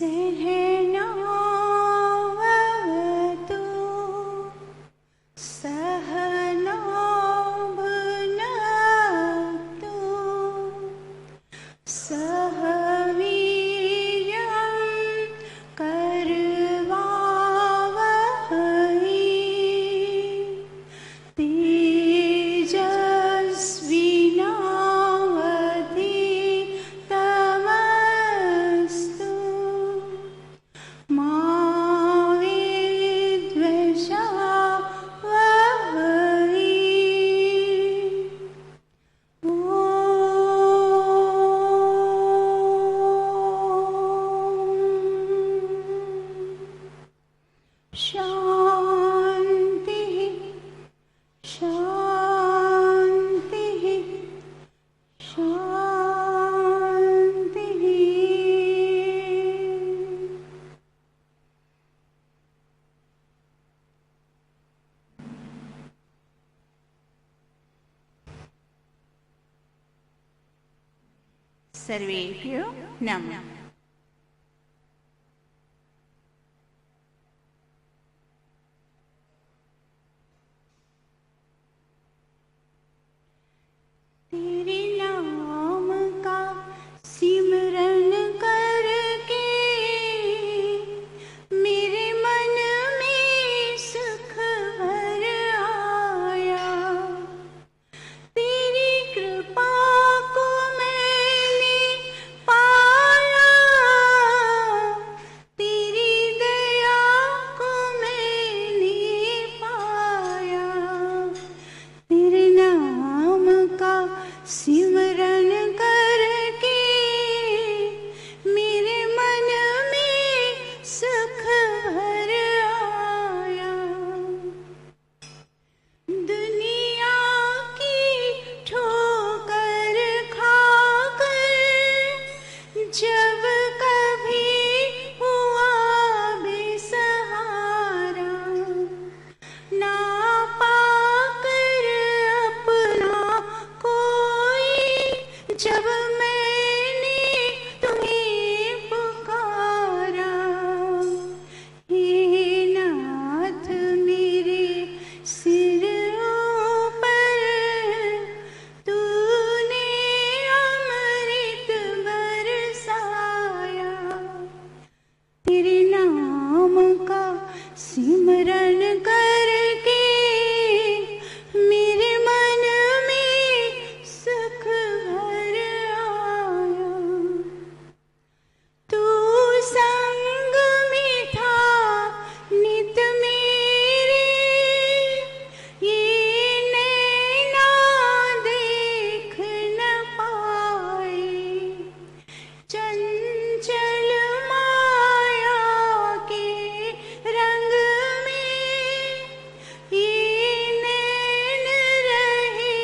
सहनावतु सहनौ भुनक्तु सह वीर्यं करवावहै तेजस्विनावधीतमस्तु मा विद्विषावहै। शांति शांति शांति। सर्वेभ्यो नमः। तेरे नाम का सिमरन करके मेरे मन में सुख भर आया। तेरी कृपा को मैंने पाया, तेरी दया को मैंने पाया। तेरे नाम का सिमरन करके मेरे मन में सुख भर आया। दुनिया की ठोकर खाकर जब कभी हुआ बेसहारा, ना पाकर अपना कोई जब मैंने तुम्हें पुकारा। हे नाथ मेरे सिर ऊपर तूने अमृत बरसाया। तेरे नाम का सिमरन करके मेरे मन में सुख भर आया। तू संग में था नित मेरे, ये नैना देख न पाए। चंचल माया के रंग में ये नैन रहे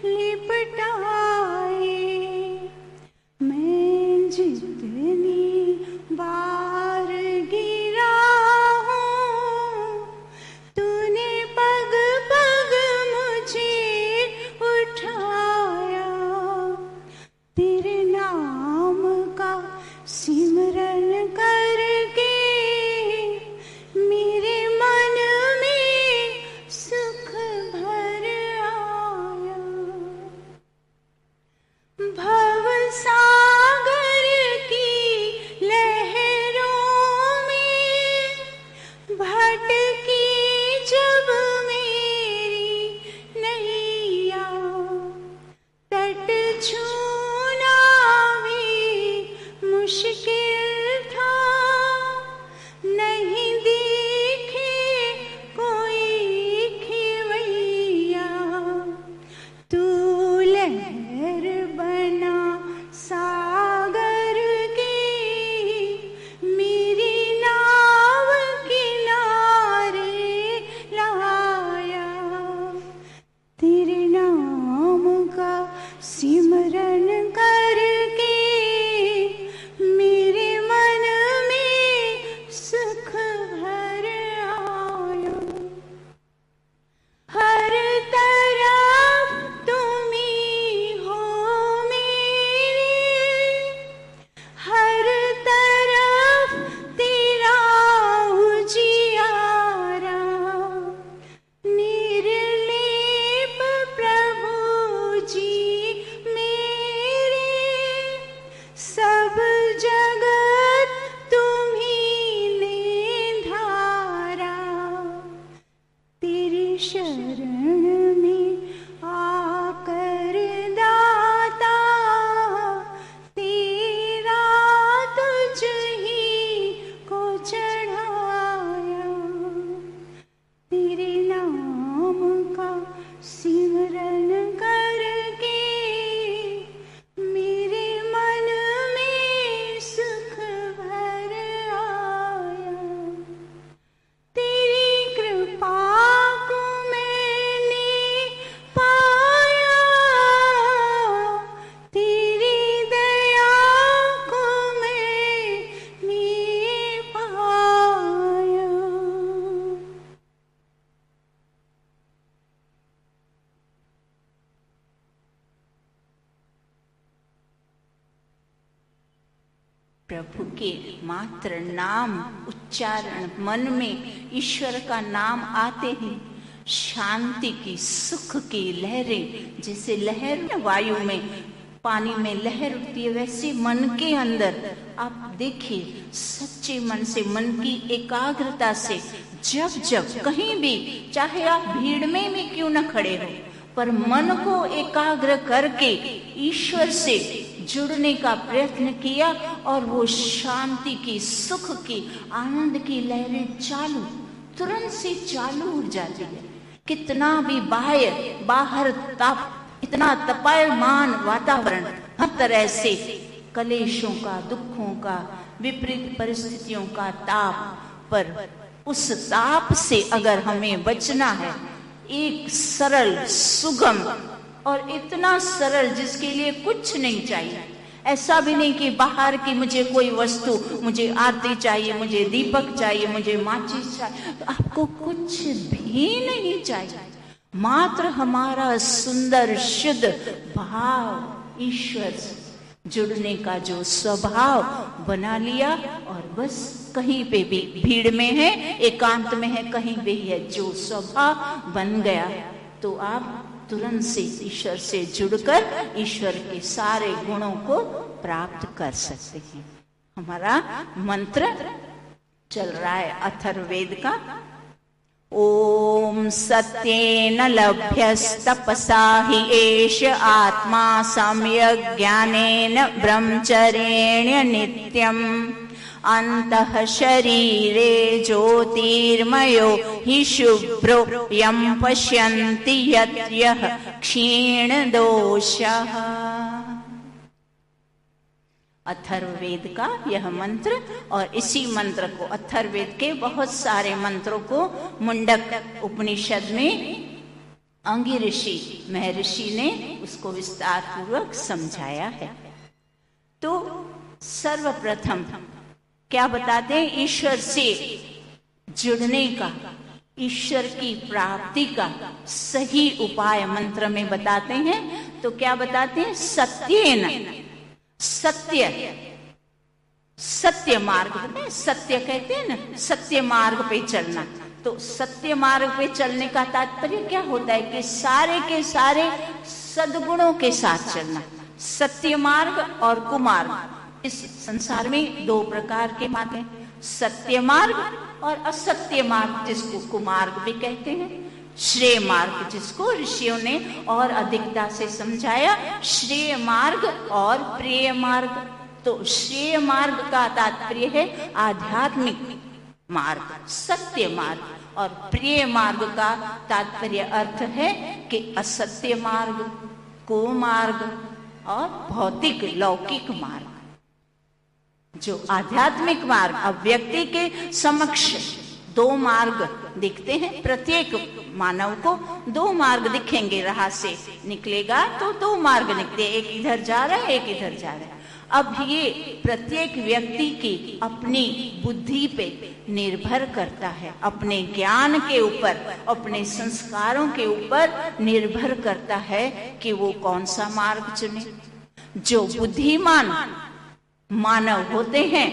लिपटाए। मैं जितनी बार गिरा हूँ, तूने पग पग मुझे उठाया। तेरे नाम का सिमरन करके मेरे मन में सुख भर आया। भव सागर की लहरों में भटकी जब मेरी नैया, तट छूना भी मुश्किल था। नहीं दिखे कोई खिवैया, तू लहर बना सागर की मेरी नाव किनारे लाया। तेरे नाम का सिमरन करके जगत तुम्ही ने धारा, तेरी शरण में आकर दाता, तेरा तुझ ही को चढ़ाया। तेरे नाम का सिमरन करके मेरे मन में सुख भर आया। तेरी कृपा को मैंने पाया, तेरी दया को मैंने पाया। प्रभु के मात्र नाम उच्चारण, मन में ईश्वर का नाम आते ही शांति की, सुख की लहरें, जैसे लहर वायु में, पानी में लहर उठती है, वैसे मन के अंदर आप देखिए, सच्चे मन से, मन की एकाग्रता से जब जब कहीं भी, चाहे आप भीड़ में भी क्यों न खड़े हो, पर मन को एकाग्र करके ईश्वर से जुड़ने का प्रयत्न किया और वो शांति की, सुख की, आनंद की लहरें चालू, तुरंत से चालू हो जाती है। कितना भी बाहर ताप, इतना तपायमान वातावरण, हर तरह से कलेशों का, दुखों का, विपरीत परिस्थितियों का ताप, पर उस ताप से अगर हमें बचना है, एक सरल, सुगम और इतना सरल जिसके लिए कुछ नहीं चाहिए, ऐसा भी नहीं कि बाहर की मुझे कोई वस्तु, मुझे आरती चाहिए, मुझे दीपक चाहिए, मुझे माचिस चाहिए, तो आपको कुछ भी नहीं चाहिए, मात्र हमारा सुंदर शुद्ध भाव, ईश्वर से जुड़ने का जो स्वभाव बना लिया, और बस कहीं पे भी, भीड़ में है, एकांत में है, कहीं भी है, जो स्वभाव बन गया, तो आप तुरंत से ईश्वर से जुड़कर ईश्वर के सारे गुणों को प्राप्त कर सकते हैं। हमारा मंत्र चल रहा है अथर्ववेद का। ओम सत्येन लभ्यस्तपसा हि एष आत्मा सम्यक् ज्ञानेन ब्रह्मचर्येण नित्यम् अन्तः शरीरे ज्योतिर्मयो हि शुभ्रो यं पश्यन्ति यत् क्षीण दोषः। अथर्ववेद का यह मंत्र, और इसी मंत्र को, अथर्ववेद के बहुत सारे मंत्रों को मुंडक उपनिषद में अंगी ऋषि, महर्षि ने उसको विस्तार पूर्वक समझाया है। तो सर्वप्रथम क्या बताते हैं? ईश्वर से जुड़ने का, ईश्वर की प्राप्ति का सही उपाय मंत्र में बताते हैं। तो क्या बताते हैं? सत्येन, सत्य, सत्य मार्ग में, सत्य कहते हैं ना, सत्य मार्ग पे चलना। तो सत्य मार्ग पे चलने का तात्पर्य क्या होता है? कि सारे के सारे सद्गुणों के साथ चलना। सत्य मार्ग और कुमार्ग, इस संसार में दो प्रकार के मार्ग हैं, सत्य मार्ग और असत्य मार्ग, जिसको कुमार्ग भी कहते हैं। श्रेय मार्ग, जिसको ऋषियों ने और अधिकता से समझाया, श्रेय मार्ग और प्रिय मार्ग। तो श्रेय मार्ग का तात्पर्य है आध्यात्मिक मार्ग, सत्य मार्ग, और प्रिय मार्ग का तात्पर्य अर्थ है कि असत्य मार्ग, कुमार्ग और भौतिक लौकिक मार्ग। जो आध्यात्मिक मार्ग, अब व्यक्ति के समक्ष दो मार्ग दिखते हैं, प्रत्येक मानव को दो मार्ग दिखेंगे, राह से निकलेगा तो दो मार्ग निकले, एक इधर जा रहा है, एक इधर जा रहा है। अब ये प्रत्येक व्यक्ति की अपनी बुद्धि पे निर्भर करता है, अपने ज्ञान के ऊपर, अपने संस्कारों के ऊपर निर्भर करता है कि वो कौन सा मार्ग चुने। जो बुद्धिमान मानव होते हैं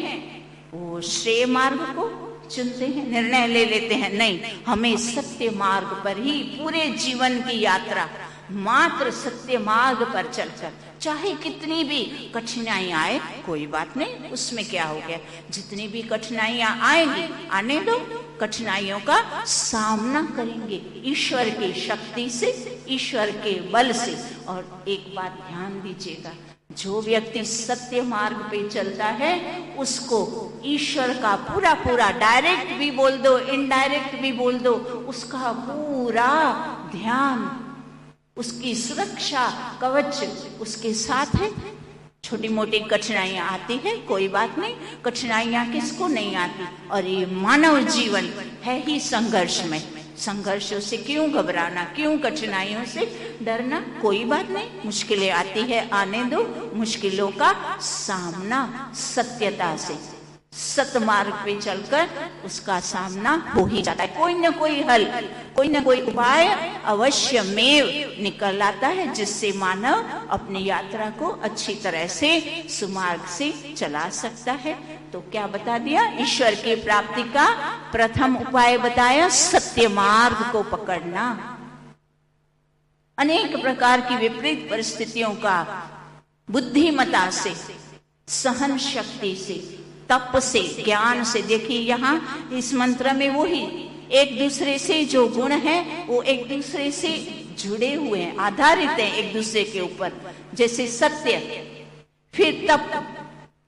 वो श्रेय मार्ग को चुनते हैं, निर्णय ले लेते हैं, नहीं, हमें सत्य मार्ग पर ही पूरे जीवन की यात्रा मात्र सत्य मार्ग पर चलकर, चाहे कितनी भी कठिनाई आए कोई बात नहीं, उसमें क्या हो गया, जितनी भी कठिनाइयां आएंगी आने दो, कठिनाइयों का सामना करेंगे ईश्वर की शक्ति से, ईश्वर के बल से। और एक बात ध्यान दीजिएगा, जो व्यक्ति सत्य मार्ग पे चलता है उसको ईश्वर का पूरा पूरा, डायरेक्ट भी बोल दो इनडायरेक्ट भी बोल दो, उसका पूरा ध्यान, उसकी सुरक्षा कवच उसके साथ है। छोटी मोटी कठिनाइयां आती है कोई बात नहीं, कठिनाइयां किसको नहीं आती, और ये मानव जीवन है ही संघर्ष में। संघर्षों से क्यों घबराना, क्यों कठिनाइयों से डरना, कोई बात नहीं, मुश्किलें आती है आने दो, मुश्किलों का सामना सत्यता से, सतमार्ग पे चलकर उसका सामना हो ही जाता है। कोई ना कोई हल, कोई ना कोई उपाय अवश्य में निकल आता है, जिससे मानव अपनी यात्रा को अच्छी तरह से सुमार्ग से चला सकता है। तो क्या बता दिया, ईश्वर की प्राप्ति का प्रथम उपाय बताया, सत्य मार्ग को पकड़ना। अनेक प्रकार की विपरीत परिस्थितियों का बुद्धिमता से, सहन शक्ति से, तप से, ज्ञान से, देखिए यहाँ इस मंत्र में वो ही एक दूसरे से जो गुण है वो एक दूसरे से जुड़े हुए हैं, आधारित हैं एक दूसरे के ऊपर। जैसे सत्य, फिर तप,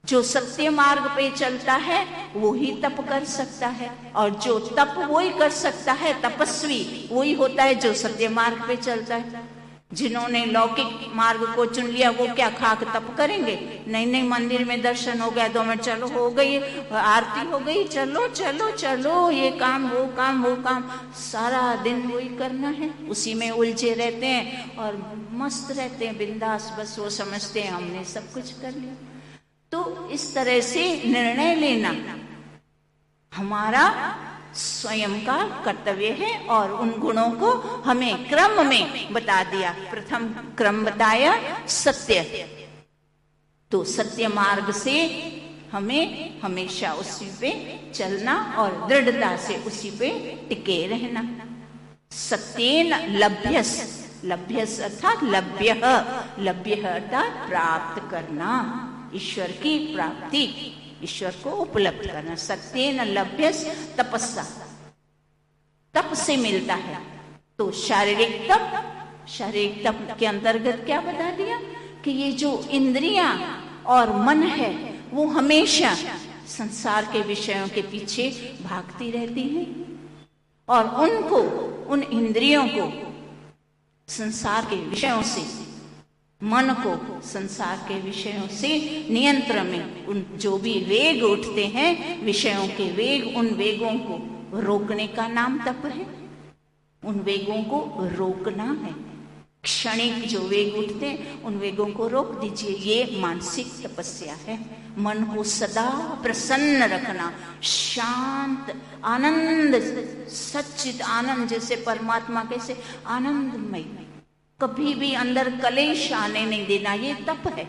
जो सत्य मार्ग पे चलता है वो ही तप कर सकता है, और जो तप वो ही कर सकता है, तपस्वी वही होता है जो सत्य मार्ग पे चलता है। जिन्होंने लौकिक मार्ग को चुन लिया वो क्या खाक तप करेंगे? नहीं नहीं, मंदिर में दर्शन हो गया 2 मिनट, चलो हो गई आरती हो गई, चलो चलो चलो, ये काम वो काम वो काम, सारा दिन वही करना है, उसी में उलझे रहते हैं और मस्त रहते हैं बिंदास। बस वो समझते हैं हमने सब कुछ कर लिया। तो इस तरह से निर्णय लेना हमारा स्वयं का कर्तव्य है, और उन गुणों को हमें क्रम में बता दिया। प्रथम क्रम बताया सत्य, तो सत्य मार्ग से हमें हमेशा उसी पे चलना और दृढ़ता से उसी पे टिके रहना। सत्येन लभ्यस, लभ्यस अर्थात लभ्य, लभ्य अर्थात प्राप्त करना, ईश्वर की प्राप्ति, ईश्वर को उपलब्ध करना। सत्येन लभ्यस तपस्या, तप से मिलता है। तो शारीरिक तप, शारीरिक तप के अंतर्गत क्या बता दिया कि ये जो इंद्रियां और मन है वो हमेशा संसार के विषयों के पीछे भागती रहती हैं, और उनको, उन इंद्रियों को संसार के विषयों से, मन को संसार के विषयों से नियंत्रण में, उन जो भी वेग उठते हैं विषयों के वेग, उन वेगों को रोकने का नाम तप है। उन वेगों को रोकना है। क्षणिक जो वेग उठते हैं उन वेगों को रोक दीजिए, ये मानसिक तपस्या है। मन को सदा प्रसन्न रखना, शांत, आनंद, सच्चित आनंद, जैसे परमात्मा कैसे आनंदमय, कभी भी अंदर कलेश आने नहीं देना, ये तप है।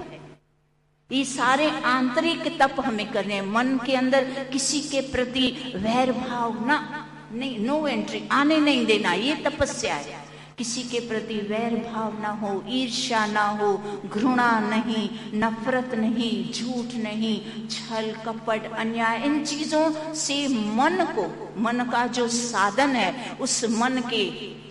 ये सारे आंतरिक तप हमें करने हैं। मन के अंदर किसी के प्रति वैर भाव ना, नहीं, नो एंट्री, आने नहीं देना, ये तपस्या है। किसी के प्रति वैर भाव ना हो, ईर्ष्या ना हो, घृणा नहीं, नफरत नहीं, झूठ नहीं, छल कपट अन्याय, इन चीजों से मन को, मन का जो साधन है उस मन के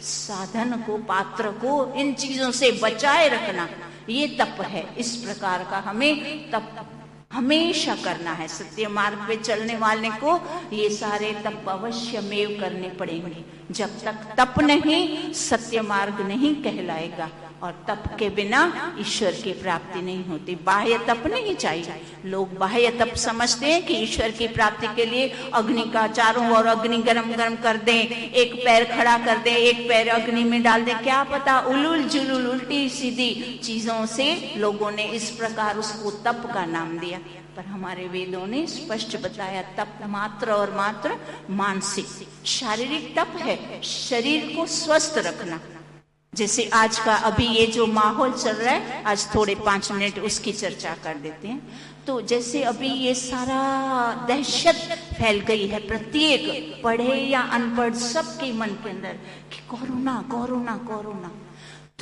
साधन को, पात्र को इन चीजों से बचाए रखना, ये तप है। इस प्रकार का हमें तप हमेशा करना है। सत्य मार्ग पे चलने वाले को ये सारे तप अवश्य में करने पड़ेंगे। जब तक तप नहीं, सत्य मार्ग नहीं कहलाएगा, और तप के बिना ईश्वर की प्राप्ति नहीं होती। बाह्य तप नहीं चाहिए। लोग बाह्य तप समझते हैं कि ईश्वर की प्राप्ति के लिए अग्नि का चारों ओर अग्नि गरम गरम कर दें, एक पैर खड़ा कर दें, एक पैर अग्नि में डाल दें, क्या पता उलुल जुलुल उल्टी सीधी चीजों से लोगों ने इस प्रकार उसको तप का नाम दिया। पर हमारे वेदों ने स्पष्ट बताया तप मात्र और मात्र मानसिक, शारीरिक तप है शरीर को स्वस्थ रखना। जैसे आज का अभी ये जो माहौल चल रहा है, आज थोड़े 5 मिनट उसकी चर्चा कर देते हैं। तो जैसे अभी ये सारा दहशत फैल गई है, प्रत्येक पढ़े या अनपढ़ सबके मन के अंदर कि कोरोना कोरोना कोरोना,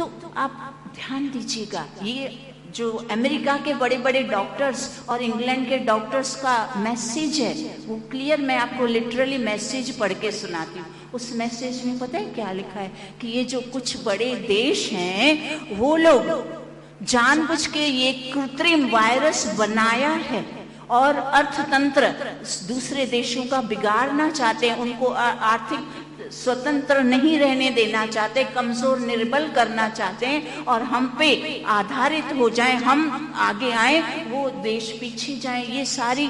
तो आप ध्यान दीजिएगा, ये जो अमेरिका के बड़े बड़े डॉक्टर्स और इंग्लैंड के डॉक्टर्स का मैसेज है वो क्लियर, मैं आपको लिटरली मैसेज पढ़ के सुनाती हूँ। उस मैसेज में पता है क्या लिखा है कि ये जो कुछ बड़े देश हैं वो लोग जानबूझ के ये कृत्रिम वायरस बनाया है और अर्थतंत्र दूसरे देशों का बिगाड़ना चाहते हैं, उनको आर्थिक स्वतंत्र नहीं रहने देना चाहते, कमजोर निर्बल करना चाहते हैं और हम पे आधारित हो जाएं, हम आगे आए, वो देश पीछे जाएं। ये सारी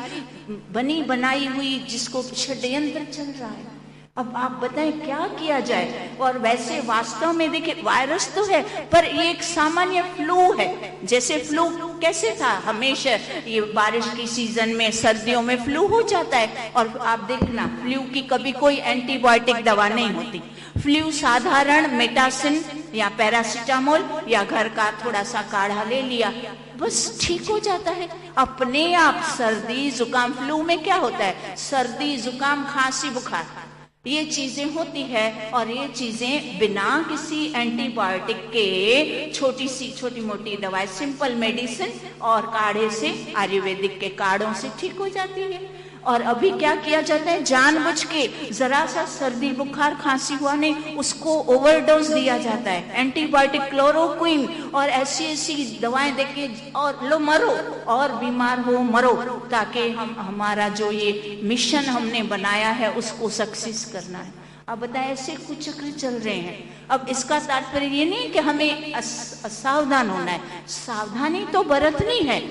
बनी बनाई हुई जिसको षड्यंत्र चल रहा है। अब आप बताएं क्या किया जाए। और वैसे वास्तव में देखिए वायरस तो है पर ये एक सामान्य फ्लू है। जैसे फ्लू कैसे था, हमेशा ये बारिश की सीजन में सर्दियों में फ्लू हो जाता है और आप देखना फ्लू की कभी कोई एंटीबायोटिक दवा नहीं होती। फ्लू साधारण मेटासिन या पैरासीटामोल या घर का थोड़ा सा काढ़ा ले लिया बस ठीक हो जाता है अपने आप। सर्दी जुकाम, फ्लू में क्या होता है, सर्दी जुकाम खांसी बुखार ये चीजें होती है और ये चीजें बिना किसी एंटीबायोटिक के छोटी मोटी दवाई, सिंपल मेडिसिन और काढ़े से, आयुर्वेदिक के काढ़ों से ठीक हो जाती है। और अभी क्या किया जाता है, जानबूझ के जरा सा सर्दी बुखार खांसी हुआ नहीं उसको ओवरडोज दिया जाता है, एंटीबायोटिक, क्लोरोक्विन और ऐसी दवाएं देके और लो मरो और बीमार हो मरो, ताकि हम हमारा जो ये मिशन हमने बनाया है उसको सक्सेस करना है। अब बताएं ऐसे कुछ चक्र चल रहे हैं। अब इसका तात्पर्य ये नहीं कि हमें असावधान होना है, सावधानी तो बरतनी है,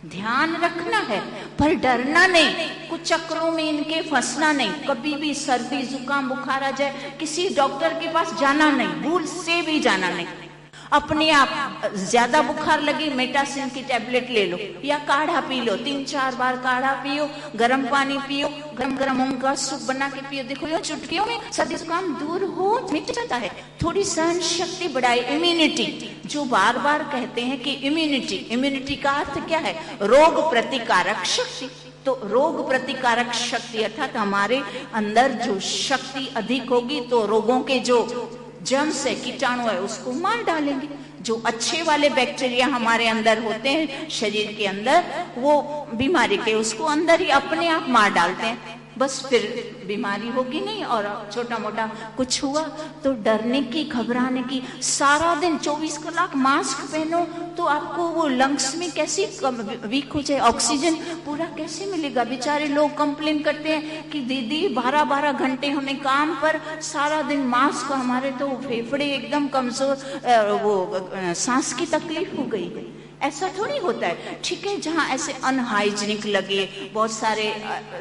ध्यान रखना है पर डरना नहीं, कुछ चक्रों में इनके फंसना नहीं। कभी भी सर्दी जुकाम बुखार आ जाए किसी डॉक्टर के पास जाना नहीं, भूल से भी जाना नहीं। अपने आप ज्यादा बुखार लगी मेटासिन की टैबलेट ले लो या काढ़ा पी लो, 3-4 बार काढ़ा पियो, गर्म पानी पियो, गरम मूंग का सूप बना के पियो। देखो ये चुटकियों में सर्दी जुकाम दूर हो मिट जाता है। थोड़ी सहन शक्ति बढ़ाए, इम्यूनिटी, जो बार बार कहते हैं कि इम्यूनिटी का अर्थ क्या है, रोग प्रतिकारक शक्ति। तो रोग प्रतिकारक शक्ति अर्थात हमारे अंदर जो शक्ति अधिक होगी तो रोगों के जो जर्म्स है, कीटाणु है, उसको मार डालेंगे। जो अच्छे वाले बैक्टीरिया हमारे अंदर होते हैं शरीर के अंदर, वो बीमारी के उसको अंदर ही अपने आप मार डालते हैं, बस फिर बीमारी होगी नहीं। और छोटा मोटा कुछ हुआ तो डरने की, घबराने की, सारा दिन 24 कलाक मास्क पहनो तो आपको वो लंग्स में कैसी वीक हो जाए, ऑक्सीजन पूरा कैसे मिलेगा। बेचारे लोग कंप्लेन करते हैं कि दीदी 12-12 घंटे हमें काम पर, सारा दिन मास्क, हमारे तो फेफड़े एकदम कमजोर, वो सांस की तकलीफ हो गई। ऐसा थोड़ी होता है, ठीक है। जहाँ ऐसे अनहाइजीनिक लगे, बहुत सारे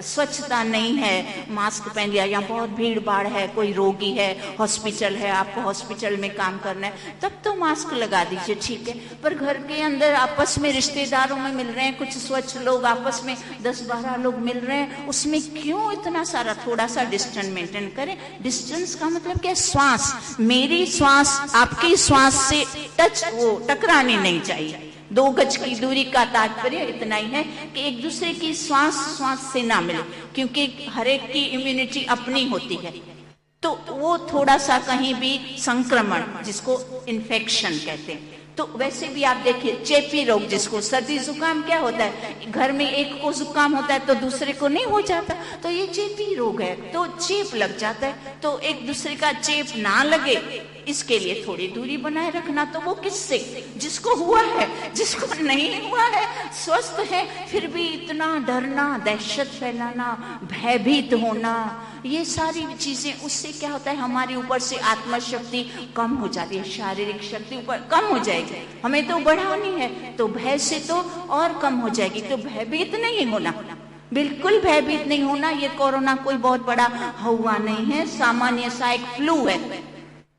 स्वच्छता नहीं है, मास्क पहन लिया, या बहुत भीड़ भाड़ है, कोई रोगी है, हॉस्पिटल है, आपको हॉस्पिटल में काम करना है, तब तो मास्क लगा दीजिए, ठीक है। पर घर के अंदर आपस में रिश्तेदारों में मिल रहे हैं, कुछ स्वच्छ लोग आपस में 10-12 लोग मिल रहे हैं, उसमें क्यों इतना सारा, थोड़ा सा डिस्टेंस मेंटेन करें। डिस्टेंस का मतलब क्या, श्वास, मेरी श्वास आपकी श्वास से टकरानी नहीं चाहिए। 2 गज की दूरी का तात्पर्य इतना ही है कि एक दूसरे की श्वास से ना मिले, क्योंकि हर एक की इम्यूनिटी अपनी होती है। तो वो थोड़ा सा कहीं भी संक्रमण, जिसको इन्फेक्शन कहते हैं, तो वैसे भी आप देखिए चेपी रोग, जिसको सर्दी जुकाम क्या होता है, घर में एक को जुकाम होता है तो दूसरे को नहीं हो जाता, तो ये चेपी रोग है, तो चेप लग जाता है। तो एक दूसरे का चेप ना लगे इसके लिए थोड़ी दूरी बनाए रखना। तो वो किससे, जिसको हुआ है, जिसको नहीं हुआ है, स्वस्थ है, फिर भी इतना डरना, दहशत फैलाना, भयभीत होना, ये सारी चीजें, उससे क्या होता है, हमारे ऊपर से आत्मशक्ति कम हो जाती है, शारीरिक शक्ति ऊपर कम हो जाएगी। हमें तो बढ़ानी है, तो भय से तो और कम हो जाएगी। तो भयभीत नहीं होना, बिल्कुल भयभीत नहीं होना। ये कोरोना कोई बहुत बड़ा हुआ नहीं है, सामान्य सा एक फ्लू है,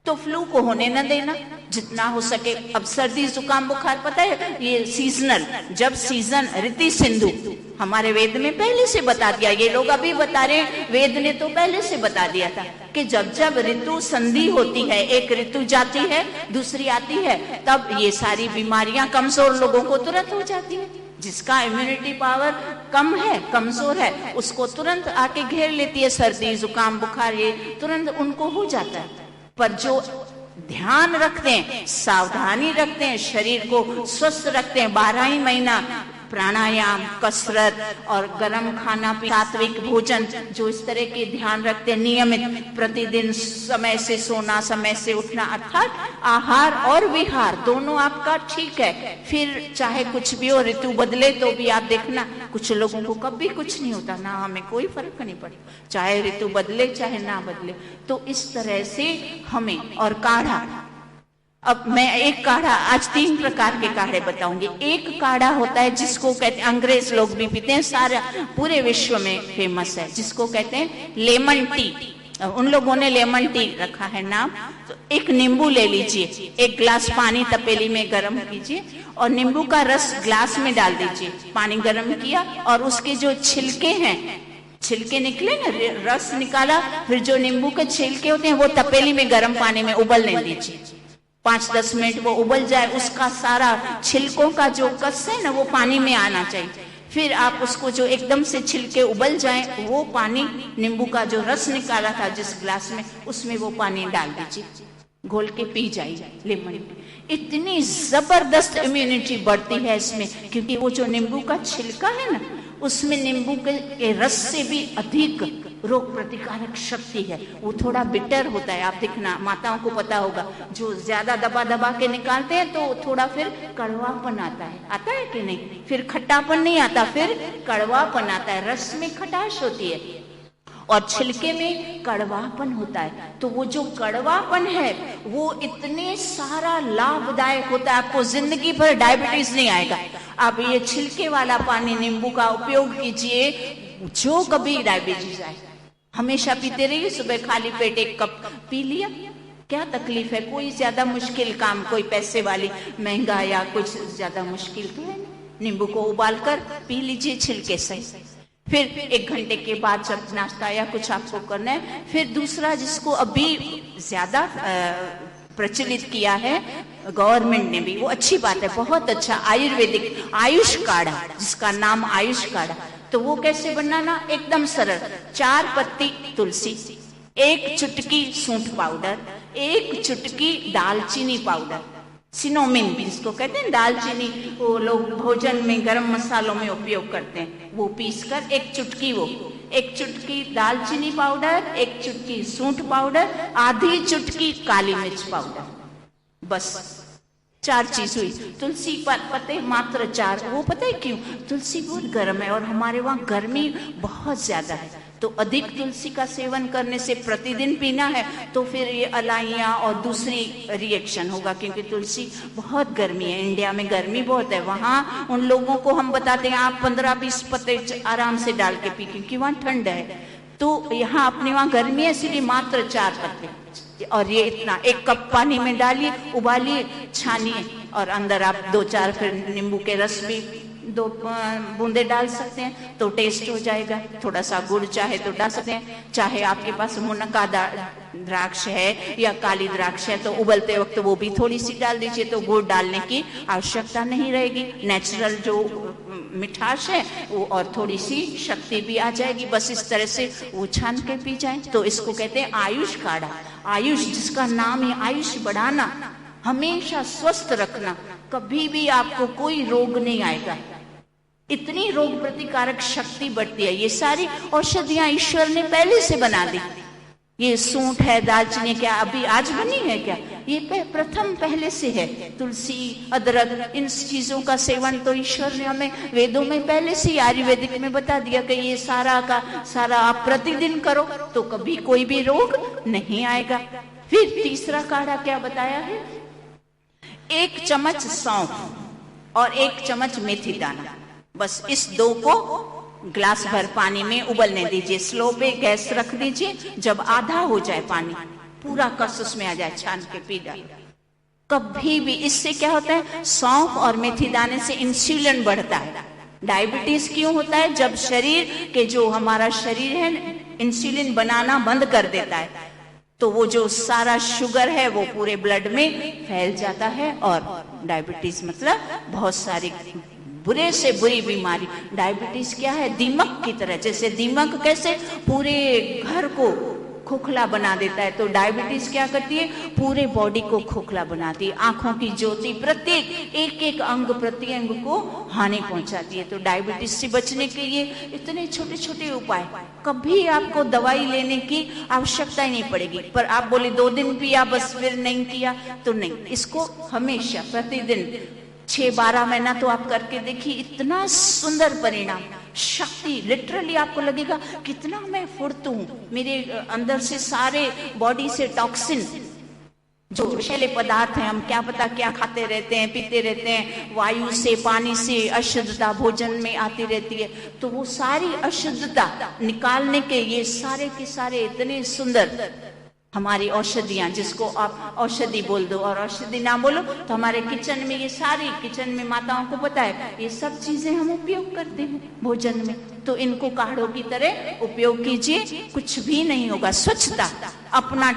तो फ्लू को होने न देना जितना हो सके। अब सर्दी जुकाम बुखार पता है ये सीजनल, जब सीजन, ऋतु सिंधु हमारे वेद में पहले से बता दिया, ये लोग अभी बता रहे हैं, वेद ने तो पहले से बता दिया था कि जब जब ऋतु संधि होती है, एक ऋतु जाती है दूसरी आती है, तब ये सारी बीमारियां कमजोर लोगों को तुरंत हो जाती है। जिसका इम्यूनिटी पावर कम है, कमजोर है, उसको तुरंत आके घेर लेती है सर्दी जुकाम बुखार, ये तुरंत उनको हो जाता है। पर जो ध्यान रखते हैं, सावधानी रखते हैं, शरीर को स्वस्थ रखते हैं, 12 ही महीना प्राणायाम, कसरत और गर्म खाना, सात्विक भोजन, जो इस तरह के ध्यान रखते हैं, नियमित प्रतिदिन समय से सोना, समय से उठना, अर्थात आहार और विहार दोनों आपका ठीक है। फिर चाहे कुछ भी हो, ऋतु बदले तो भी आप देखना, कुछ लोगों को कभी कुछ नहीं होता, ना हमें कोई फर्क नहीं पड़ता, चाहे ऋतु बदले चाहे ना बदले। तो इस तरह से हमें, और काढ़ा, अब मैं एक काढ़ा, आज 3 प्रकार के काढ़े बताऊंगी। एक काढ़ा होता है जिसको कहते हैं, अंग्रेज लोग भी पीते हैं, सारा पूरे विश्व में फेमस है, जिसको कहते हैं लेमन टी। उन लोगों ने लेमन टी रखा है नाम। तो एक नींबू ले लीजिए, 1 गिलास पानी तपेली में गर्म कीजिए और नींबू का रस ग्लास में डाल दीजिए। पानी गर्म किया और उसके जो छिलके हैं, छिलके निकले ना, रस निकाला, फिर जो नींबू के छिलके होते हैं वो तपेली में गर्म पानी में उबलने दीजिए। 5-10 मिनट वो उबल जाए, उसका सारा छिलकों का जो कस है ना वो पानी में आना चाहिए। फिर आप उसको जो एकदम से छिलके उबल जाए, वो पानी, नींबू का जो रस निकाला था जिस गिलास में, उसमें वो पानी डाल दीजिए, घोल के पी जाइए लेमन। इतनी जबरदस्त इम्यूनिटी बढ़ती है इसमें, क्योंकि वो जो नींबू का छिलका है ना, उसमें नींबू के रस से भी अधिक रोग प्रतिकारक शक्ति है। वो थोड़ा बिटर होता है, आप देखना, माताओं को पता होगा, जो ज्यादा दबा दबा के निकालते हैं तो थोड़ा फिर कड़वापन आता है कि नहीं? फिर खट्टापन नहीं आता, फिर कड़वापन आता है। रस में खटाश होती है और छिलके में कड़वापन होता है। तो वो जो कड़वापन है वो इतने सारा लाभदायक होता है, आपको जिंदगी भर डायबिटीज नहीं आएगा। आप ये छिलके वाला पानी नींबू का उपयोग कीजिए, जो कभी डायबिटीज आए हमेशा पीते रहिए। सुबह खाली पेट 1 कप पी लिया, क्या तकलीफ है? कोई ज्यादा मुश्किल काम, कोई पैसे वाली महंगा या कुछ ज्यादा मुश्किल तो है? नींबू को उबालकर पी लीजिए छिलके से। फिर 1 घंटे के बाद जब नाश्ता या कुछ आपको करना है, फिर दूसरा जिसको अभी ज्यादा प्रचलित किया है गवर्नमेंट ने भी, वो अच्छी बात है, बहुत अच्छा, आयुर्वेदिक आयुष काढ़ा, जिसका नाम आयुष काढ़ा। तो वो कैसे बनाना? एकदम सरल। 4 पत्ती तुलसी, 1 चुटकी सूंठ पाउडर, 1 चुटकी दालचीनी पाउडर, सिनोमिन जिसको कहते हैं, दालचीनी वो लोग भोजन में गरम मसालों में उपयोग करते हैं, वो पीसकर 1 चुटकी, वो 1 चुटकी दालचीनी पाउडर, 1 चुटकी सूंठ पाउडर, आधी चुटकी काली मिर्च पाउडर, बस 4 चीज हुई। तुलसी पत्ते मात्र 4। वो पता है क्यों? तुलसी बहुत गर्म है और हमारे वहाँ गर्मी बहुत ज्यादा है, तो अधिक तुलसी का सेवन करने से, प्रतिदिन पीना है तो फिर ये अलाइयाँ और दूसरी रिएक्शन होगा, क्योंकि तुलसी बहुत गर्मी है। इंडिया में गर्मी बहुत है, वहाँ उन लोगों को हम बताते हैं आप 15-20 पत्ते आराम से डाल के पी, क्योंकि वहाँ ठंड है। तो यहाँ अपने वहाँ गर्मी है, इसीलिए मात्र 4 पत्ते, और ये इतना 1 कप पानी में डालिए, उबालिए, छानिए, और अंदर आप 2-4 फिर नींबू के रस भी 2 बूंदे डाल सकते हैं, तो टेस्ट हो जाएगा। थोड़ा सा गुड़ चाहे तो डाल सकते हैं, चाहे आपके पास मुनक्का द्राक्ष है या काली द्राक्ष है तो उबलते वक्त वो भी थोड़ी सी डाल दीजिए, तो गुड़ डालने की आवश्यकता नहीं रहेगी। नेचुरल जो मिठास है वो, और थोड़ी सी शक्ति भी आ जाएगी। बस इस तरह से वो छान के पी जाए, तो इसको कहते हैं आयुष काढ़ा। आयुष जिसका नाम है, आयुष बढ़ाना, हमेशा स्वस्थ रखना, कभी भी आपको कोई रोग नहीं आएगा। इतनी रोग प्रतिकारक शक्ति बढ़ती है। ये सारी औषधियां ईश्वर ने पहले से बना दी। ये सूंठ है, दालचीनी क्या अभी आज बनी है क्या? ये प्रथम पहले से है। तुलसी, अदरक, इन चीजों का सेवन तो ईश्वर ने हमें वेदों में पहले से, आयुर्वेदिक में बता दिया कि ये सारा का सारा आप प्रतिदिन करो तो कभी कोई भी रोग नहीं आएगा। फिर तीसरा काढ़ा क्या बताया है? 1 चम्मच सौंफ और 1 चम्मच मेथी दाना, बस इस 2 को ग्लास भर पानी में उबलने दीजिए। स्लो पे गैस रख दीजिए। जब आधा हो जाए पानी, पूरा कस उसमें आ जाए, छान के पी जाए। कभी भी इससे क्या होता है? सौंफ और मेथी दाने से इंसुलिन बढ़ता है। डायबिटीज क्यों होता है? जब शरीर के, जो हमारा शरीर है, इंसुलिन बनाना बंद कर देता है, तो वो जो सारा शुगर है वो पूरे ब्लड में फैल जाता है, और डायबिटीज मतलब बहुत सारी बुरे से बुरी बीमारी। डायबिटीज क्या है? दीमक की तरह। जैसे दीमक कैसे पूरे घर को खोखला बना देता है। तो डायबिटीज क्या करती है? पूरे बॉडी को खोखला बनाती है। आंखों की ज्योति प्रत्येक एक एक अंग प्रत्यंग को हानि पहुंचाती है। तो डायबिटीज से बचने के लिए इतने छोटे छोटे उपाय, कभी आपको दवाई लेने की आवश्यकता ही नहीं पड़ेगी। पर आप बोले 2 दिन पिया बस फिर नहीं किया तो नहीं, इसको हमेशा प्रतिदिन 6-12 महीना तो आप करके देखिए, इतना सुंदर परिणाम, शक्ति, लिटरली आपको लगेगा कितना मैं फुर्त हूं, मेरे अंदर से सारे बॉडी से टॉक्सिन, जो विषैले पदार्थ हैं, हम क्या पता क्या खाते रहते हैं, पीते रहते हैं, वायु से, पानी से, अशुद्धता भोजन में आती रहती है, तो वो सारी अशुद्धता निकालने के ये सारे के सारे इतने सुंदर हमारी औषधियां, जिसको आप औषधि बोल दो और औषधि ना बोलो तो हमारे किचन में ये सारी, किचन में माताओं को पता है ये सब चीजें हम उपयोग करते हैं भोजन में, तो इनको काढ़ों की तरह उपयोग कीजिए, कुछ भी नहीं होगा। स्वच्छता, अपना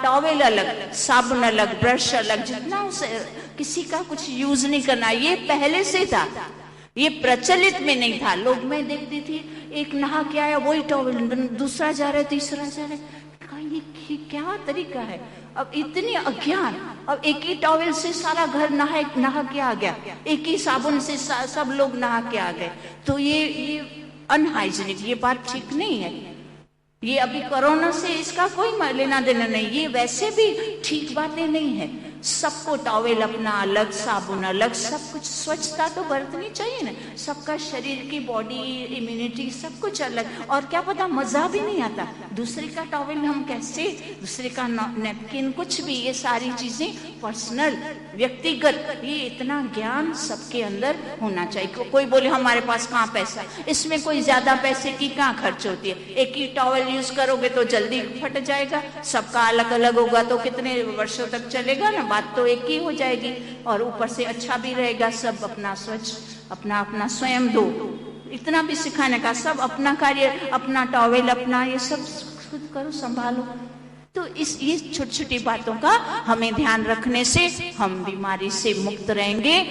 टॉवेल अलग, साबुन अलग, ब्रश अलग, जितना उसे किसी का कुछ यूज नहीं करना, ये पहले से था, ये प्रचलित में नहीं था। लोग, मैं देखती थी एक नहा के आया वही टॉवेल, दूसरा जा रहा है, तीसरा जा रहा है, ये क्या तरीका है? अब इतनी अज्ञान, अब एक ही टॉवेल से सारा घर नहा के आ गया, एक ही साबुन से सब लोग नहा के आ गए, तो ये अनहाइजीनिक, ये बात ठीक नहीं है। ये अभी कोरोना से इसका कोई लेना देना नहीं, ये वैसे भी ठीक बातें नहीं है। सबको टॉवेल अपना अलग, साबुन अलग, सब कुछ, स्वच्छता तो बरतनी चाहिए ना, सबका शरीर की बॉडी, इम्यूनिटी सब कुछ अलग, और क्या पता मजा भी नहीं आता, दूसरे का टॉवेल हम कैसे, दूसरे का नैपकिन, कुछ भी, ये सारी चीजें पर्सनल, व्यक्तिगत, ये इतना ज्ञान सबके अंदर होना चाहिए। कोई बोले हमारे पास कहाँ पैसा, इसमें कोई ज्यादा पैसे की कहाँ खर्च होती है, एक ही टॉवेल यूज करोगे तो जल्दी फट जाएगा, सबका अलग अलग होगा तो कितने वर्षों तक चलेगा ना, बात तो एक ही हो जाएगी, और ऊपर से अच्छा भी रहेगा। सब अपना स्वच्छ, अपना अपना स्वयं धो, इतना भी सिखाने का, सब अपना कार्य, अपना टॉवेल अपना, ये सब खुद करो, संभालो। तो ये छोटी छोटी बातों का हमें ध्यान रखने से हम बीमारी से मुक्त रहेंगे,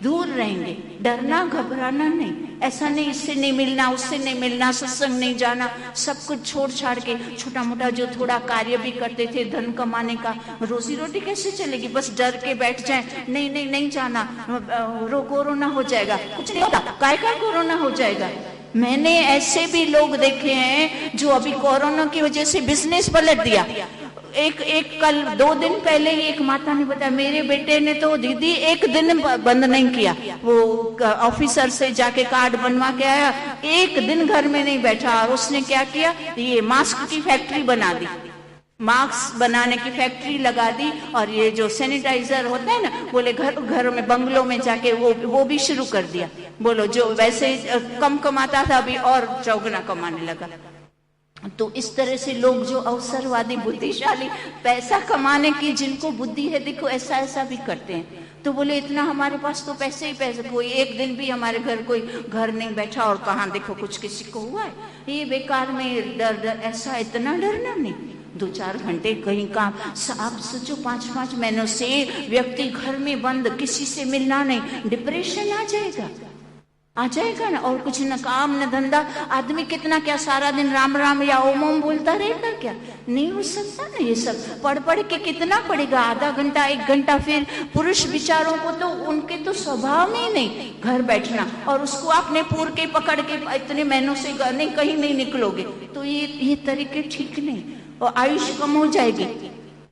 दूर रहेंगे। डरना घबराना नहीं, ऐसा नहीं इससे नहीं मिलना, उससे नहीं मिलना, सत्संग नहीं जाना, सब कुछ छोड़ छाड़ के छोटा मोटा जो थोड़ा कार्य भी करते थे धन कमाने का, रोजी रोटी कैसे चलेगी, बस डर के बैठ जाए, नहीं नहीं नहीं जाना, कोरोना हो जाएगा, कुछ नहीं होता, काय का कोरोना हो जाएगा। मैंने ऐसे भी लोग देखे हैं जो अभी कोरोना की वजह से बिजनेस पलट दिया। एक कल 2 दिन पहले ही एक माता ने बताया, मेरे बेटे ने तो दीदी 1 दिन बंद नहीं किया, वो ऑफिसर से जाके कार्ड बनवा के आया, 1 दिन घर में नहीं बैठा, और उसने क्या किया, ये मास्क की फैक्ट्री बना दी, मास्क बनाने की फैक्ट्री लगा दी, और ये जो सैनिटाइजर होता है ना, बोले घर में बंगलों में जाके वो भी शुरू कर दिया। बोलो जो वैसे कम कमाता था अभी और चौगुना कमाने लगा। तो इस तरह से लोग जो अवसरवादी, बुद्धिशाली, पैसा कमाने की जिनको बुद्धि है, देखो ऐसा ऐसा भी करते हैं। तो बोले इतना हमारे पास तो पैसे ही पैसे, कोई 1 दिन भी हमारे घर कोई घर नहीं बैठा, और कहाँ देखो कुछ किसी को हुआ है, ये बेकार में डर ऐसा इतना डरना नहीं। 2-4 घंटे कहीं काम, आप सोचो 5-5 महीनों से व्यक्ति घर में बंद, किसी से मिलना नहीं, डिप्रेशन आ जाएगा ना, और कुछ न काम न धंधा, आदमी कितना क्या सारा दिन राम राम या ओम ओम बोलता रहेगा, क्या नहीं हो सकता ना। ये सब पढ़ के कितना पड़ेगा, आधा घंटा 1 घंटा। फिर पुरुष विचारों को तो उनके तो स्वभाव में ही नहीं घर बैठना, और उसको आपने पूर के पकड़ के इतने महीनों से नहीं, कहीं नहीं निकलोगे, तो ये तरीके ठीक नहीं, और आयुष कम हो जाएगी।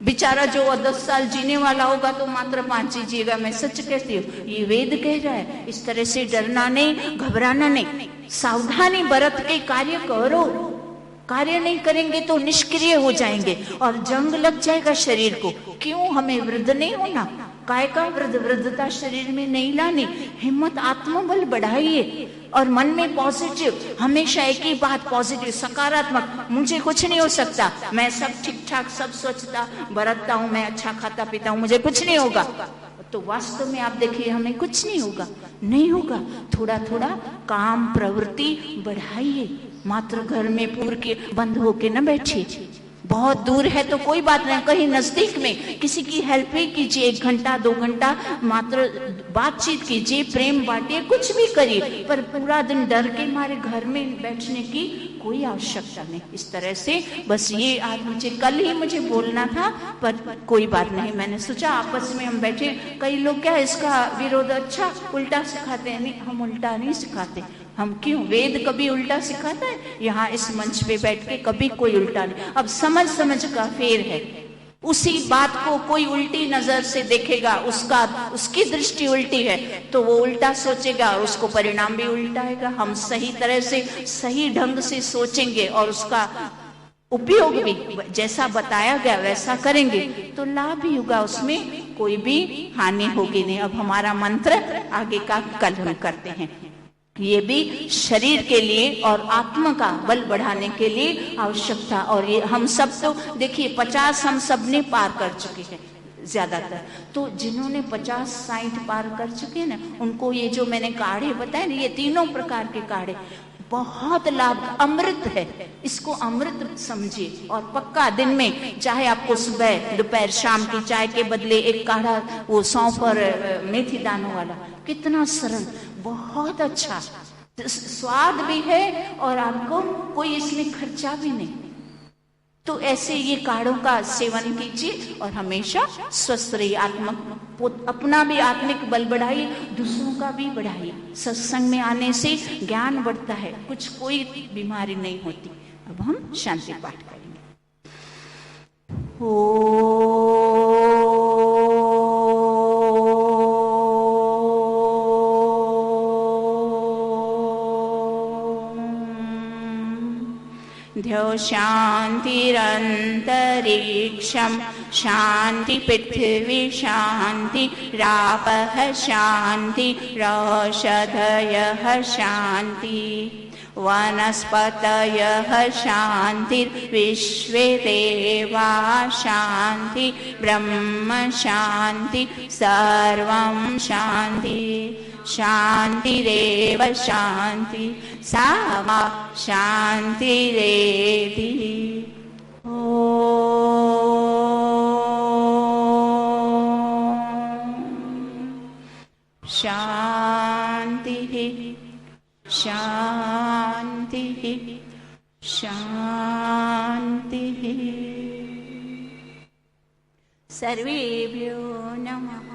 बेचारा जो 10 साल जीने वाला होगा तो मात्र 5 जीजिएगा, मैं सच कहती हूँ, ये वेद कह रहा है। इस तरह से डरना नहीं, घबराना नहीं, सावधानी बरत के कार्य करो। कार्य नहीं करेंगे तो निष्क्रिय हो जाएंगे और जंग लग जाएगा शरीर को। क्यों हमें वृद्ध नहीं होना, काय का वृद्धता शरीर में नहीं लानी। हिम्मत, आत्मबल बढ़ाइए और मन में पॉजिटिव, हमेशा एक ही बात पॉजिटिव, सकारात्मक। मुझे कुछ नहीं हो सकता, मैं सब ठीक ठाक, सब स्वच्छता बरतता हूँ, मैं अच्छा खाता पीता हूँ, मुझे कुछ नहीं होगा। तो वास्तव में आप देखिए हमें कुछ नहीं होगा, नहीं होगा। थोड़ा थोड़ा काम प्रवृत्ति बढ़ाइए, मात्र घर में पूर के बंद होके न बैठिए। बहुत दूर है तो कोई बात नहीं, कहीं नजदीक में किसी की हेल्प ही कीजिए, 1 घंटा 2 घंटा मात्र बातचीत कीजिए, प्रेम बांटिए, कुछ भी करिए, पर पूरा दिन डर के मारे घर में बैठने की कोई आवश्यकता नहीं। इस तरह से बस ये आज कल ही मुझे बोलना था, पर कोई बात नहीं, मैंने सोचा आपस में हम बैठे। कई लोग क्या इसका विरोध, अच्छा उल्टा सिखाते हैं, नहीं हम उल्टा नहीं सिखाते। हम क्यों, वेद कभी उल्टा सिखाता है? यहाँ इस मंच पे बैठ के कभी कोई उल्टा नहीं। अब समझ समझ का फेर है, उसी बात को कोई उल्टी नजर से देखेगा, उसकी दृष्टि उल्टी है तो वो उल्टा सोचेगा और उसको परिणाम भी उल्टा आएगा। हम सही तरह से सही ढंग से सोचेंगे और उसका उपयोग भी जैसा बताया गया वैसा करेंगे तो लाभ ही होगा, उसमें कोई भी हानि होगी नहीं। अब हमारा मंत्र आगे का कल हम करते हैं। ये भी शरीर के लिए और आत्मा का बल बढ़ाने के लिए आवश्यकता। और ये हम सब तो देखिए 50 हम सब ने पार कर चुके हैं ज्यादातर, तो जिन्होंने 50-60 पार कर चुके हैं ना, उनको ये जो मैंने काढ़े बताए ना, ये तीनों प्रकार के काढ़े बहुत लाभ, अमृत है, इसको अमृत समझिए। और पक्का दिन में चाहे आपको सुबह दोपहर शाम की चाय के बदले एक काढ़ा, वो सौंफ और मेथी दानों वाला, कितना सरल, बहुत अच्छा स्वाद भी है और आपको कोई इसमें खर्चा भी नहीं। तो ऐसे ये काढ़ों का सेवन कीजिए और हमेशा स्वस्थ रहिए। अपना भी आत्मिक बल बढ़ाइए, दूसरों का भी बढ़ाइए। सत्संग में आने से ज्ञान बढ़ता है, कुछ कोई बीमारी नहीं होती। अब हम शांति पाठ करेंगे। ध्यो शान्तिरन्तरिक्षं शान्ति पृथिवी शान्ति रापः शान्ति रौषधयः शान्ति वनस्पतयः शान्तिर्विश्वे देवा शान्ति ब्रह्म शान्ति सर्वं शान्ति शान्तिरेव शान्ति सा मा शान्तिरेधि। शान्तिः शान्तिः शान्तिः। सर्वेभ्यो नमः।